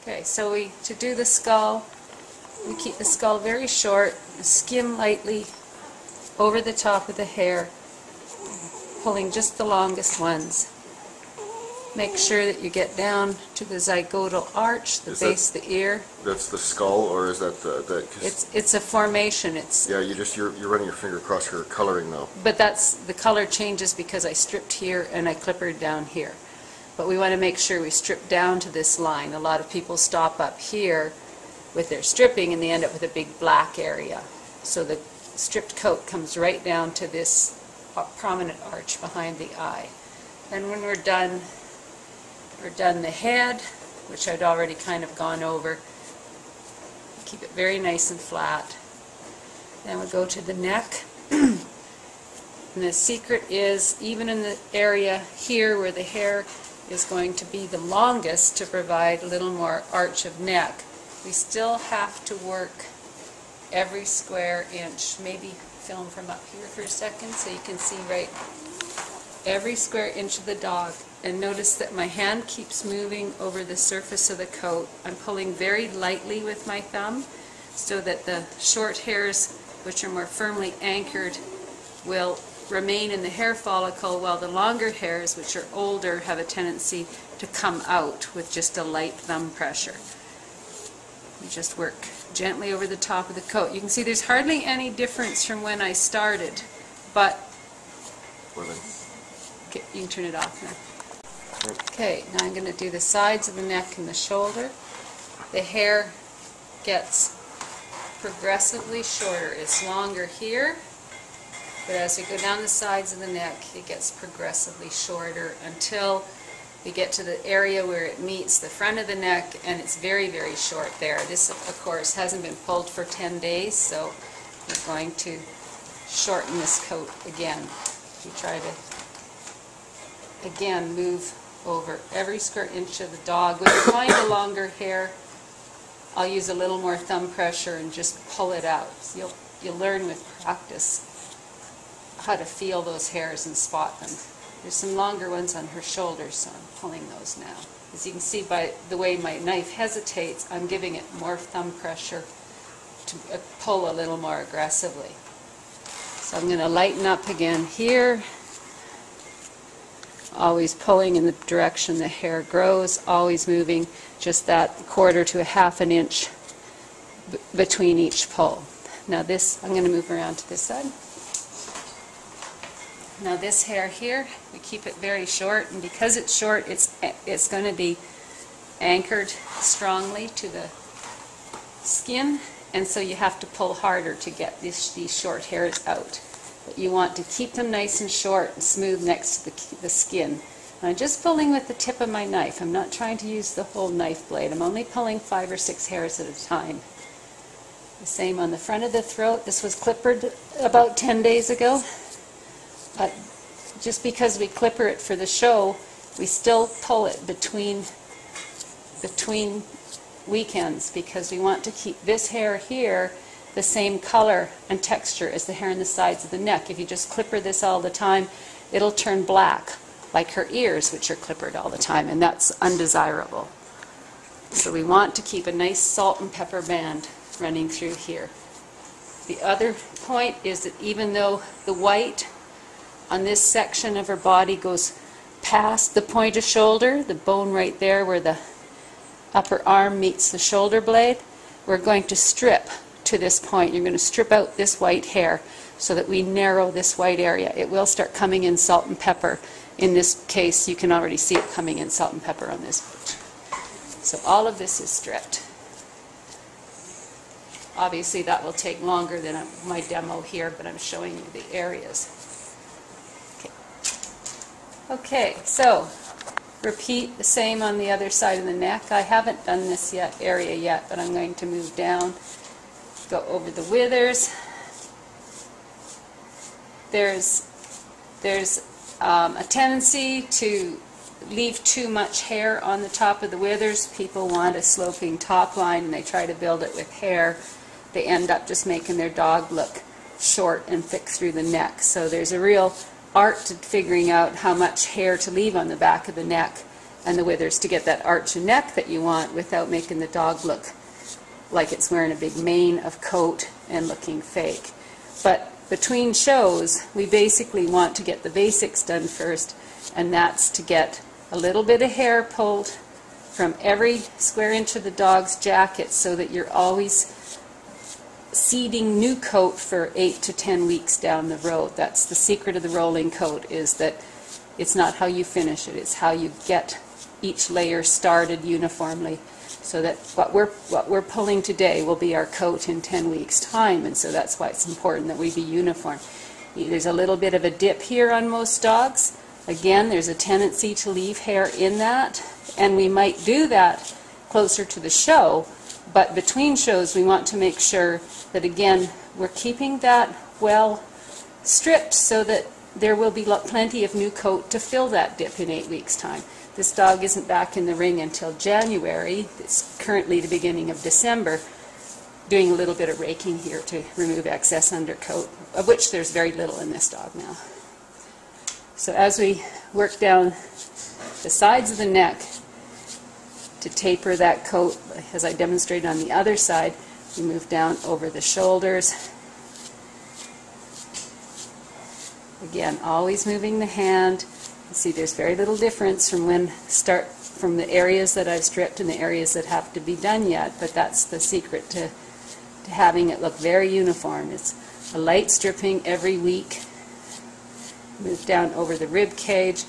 Okay, so to do the skull, we keep the skull very short, skim lightly over the top of the hair, pulling just the longest ones. Make sure that you get down to the zygotal arch, the base of the ear. That's the skull, or is that the it's a formation. Yeah, you're running your finger across her coloring though. But the color changes because I stripped here and I clippered down here. But we want to make sure we strip down to this line. A lot of people stop up here with their stripping and they end up with a big black area. So the stripped coat comes right down to this prominent arch behind the eye. And when we're done the head, which I'd already kind of gone over. Keep it very nice and flat. Then we go to the neck. And the secret is, even in the area here where the hair is going to be the longest to provide a little more arch of neck, we still have to work every square inch. Maybe film from up here for a second so you can see right every square inch of the dog. And notice that my hand keeps moving over the surface of the coat. I'm pulling very lightly with my thumb so that the short hairs, which are more firmly anchored, will remain in the hair follicle, while the longer hairs, which are older, have a tendency to come out with just a light thumb pressure. We just work gently over the top of the coat. You can see there's hardly any difference from when I started, but okay, you can turn it off now. Okay, now I'm going to do the sides of the neck and the shoulder. The hair gets progressively shorter. It's longer here, but as we go down the sides of the neck, it gets progressively shorter until we get to the area where it meets the front of the neck, and it's very, very short there. This, of course, hasn't been pulled for 10 days, so we're going to shorten this coat again. We try to, again, move over every square inch of the dog. When you're going to longer hair, I'll use a little more thumb pressure and just pull it out. So you'll learn with practice how to feel those hairs and spot them. There's some longer ones on her shoulders, so I'm pulling those now. As you can see by the way my knife hesitates, I'm giving it more thumb pressure to pull a little more aggressively. So I'm going to lighten up again here. Always pulling in the direction the hair grows, always moving just that quarter to a half an inch between each pull. Now this, I'm going to move around to this side. Now this hair here, we keep it very short, and because it's short, it's going to be anchored strongly to the skin, and so you have to pull harder to get these short hairs out. But you want to keep them nice and short and smooth next to the skin. And I'm just pulling with the tip of my knife. I'm not trying to use the whole knife blade. I'm only pulling 5 or 6 hairs at a time. The same on the front of the throat. This was clippered about 10 days ago. But just because we clipper it for the show, we still pull it between weekends, because we want to keep this hair here the same color and texture as the hair on the sides of the neck. If you just clipper this all the time, it'll turn black, like her ears, which are clippered all the time, and that's undesirable. So we want to keep a nice salt and pepper band running through here. The other point is that even though the white on this section of her body goes past the point of shoulder, the bone right there where the upper arm meets the shoulder blade, we're going to strip to this point. You're going to strip out this white hair so that we narrow this white area. It will start coming in salt and pepper. In this case, you can already see it coming in salt and pepper on this picture. So all of this is stripped. Obviously that will take longer than my demo here, but I'm showing you the areas. Okay, so repeat the same on the other side of the neck. I haven't done this area yet, but I'm going to move down. Go over the withers. There's a tendency to leave too much hair on the top of the withers. People want a sloping top line and they try to build it with hair. They end up just making their dog look short and thick through the neck. So there's a real art to figuring out how much hair to leave on the back of the neck and the withers to get that arch of neck that you want without making the dog look like it's wearing a big mane of coat and looking fake. But between shows, we basically want to get the basics done first, and that's to get a little bit of hair pulled from every square inch of the dog's jacket so that you're always seeding new coat for 8 to 10 weeks down the road. That's the secret of the rolling coat, is that it's not how you finish it, it's how you get each layer started uniformly, so that what we're pulling today will be our coat in 10 weeks time, and so that's why it's important that we be uniform. There's a little bit of a dip here on most dogs. Again, there's a tendency to leave hair in that, and we might do that closer to the show, but between shows we want to make sure that, again, we're keeping that well stripped so that there will be plenty of new coat to fill that dip in 8 weeks' time. This dog isn't back in the ring until January. It's currently the beginning of December, doing a little bit of raking here to remove excess undercoat, of which there's very little in this dog now. So as we work down the sides of the neck to taper that coat, as I demonstrated on the other side, we move down over the shoulders. Again, always moving the hand. You see there's very little difference from from the areas that I've stripped and the areas that have to be done yet, but that's the secret to having it look very uniform. It's a light stripping every week. Move down over the rib cage,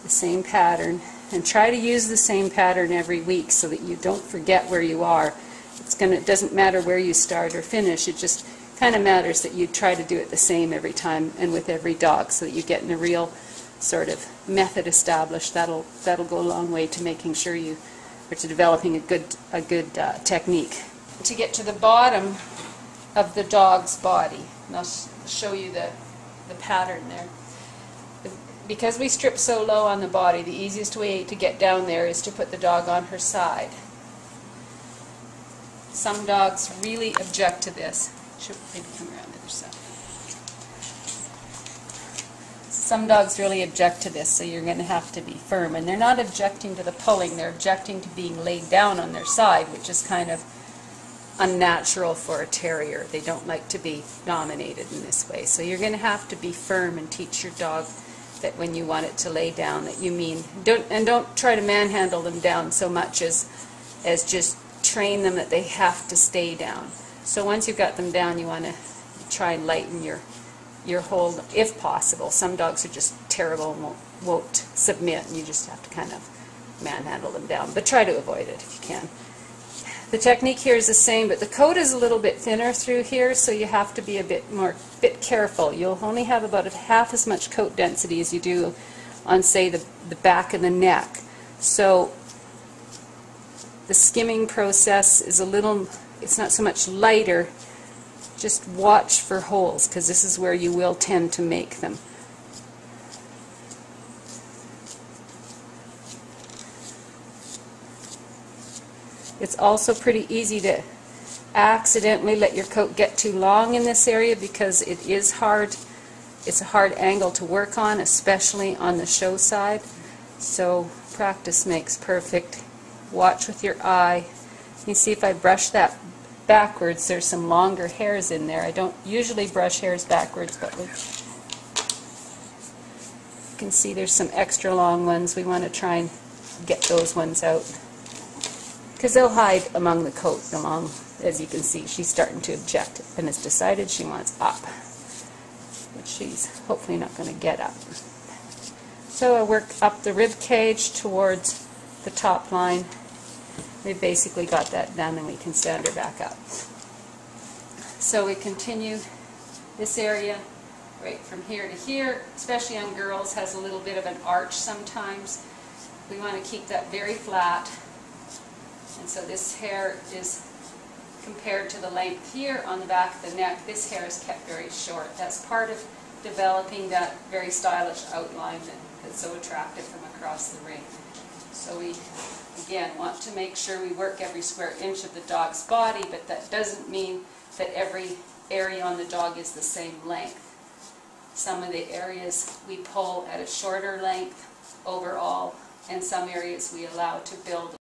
the same pattern, and try to use the same pattern every week so that you don't forget where you are. It doesn't matter where you start or finish, it just kind of matters that you try to do it the same every time and with every dog, so that you get in a real sort of method established. That'll go a long way to making sure to developing a good technique. To get to the bottom of the dog's body, and I'll show you the pattern there. Because we strip so low on the body, the easiest way to get down there is to put the dog on her side. Some dogs really object to this. Should maybe come around the other side. Some dogs really object to this, so you're going to have to be firm. And they're not objecting to the pulling, they're objecting to being laid down on their side, which is kind of unnatural for a terrier. They don't like to be dominated in this way. So you're going to have to be firm and teach your dog that when you want it to lay down, that you mean, don't try to manhandle them down so much as just train them that they have to stay down. So once you've got them down, you want to try and lighten your hold if possible. Some dogs are just terrible and won't submit, and you just have to kind of manhandle them down, but try to avoid it if you can. The technique here is the same, but the coat is a little bit thinner through here, so you have to be a bit careful. You'll only have about half as much coat density as you do on, say, the back of the neck. So the skimming process is it's not so much lighter. Just watch for holes, because this is where you will tend to make them. It's also pretty easy to accidentally let your coat get too long in this area, because it is hard. It's a hard angle to work on, especially on the show side. So practice makes perfect. Watch with your eye. You see, if I brush that backwards, there's some longer hairs in there. I don't usually brush hairs backwards, but you can see there's some extra long ones. We want to try and get those ones out, because they'll hide among the coat. As you can see, she's starting to object and has decided she wants up, but she's hopefully not going to get up. So I work up the rib cage towards the top line. We've basically got that done, and we can stand her back up. So we continue this area right from here to here, especially on girls, has a little bit of an arch sometimes. We want to keep that very flat. And so this hair is, compared to the length here on the back of the neck, this hair is kept very short. That's part of developing that very stylish outline that's so attractive from across the ring. So we, again, want to make sure we work every square inch of the dog's body, but that doesn't mean that every area on the dog is the same length. Some of the areas we pull at a shorter length overall, and some areas we allow to build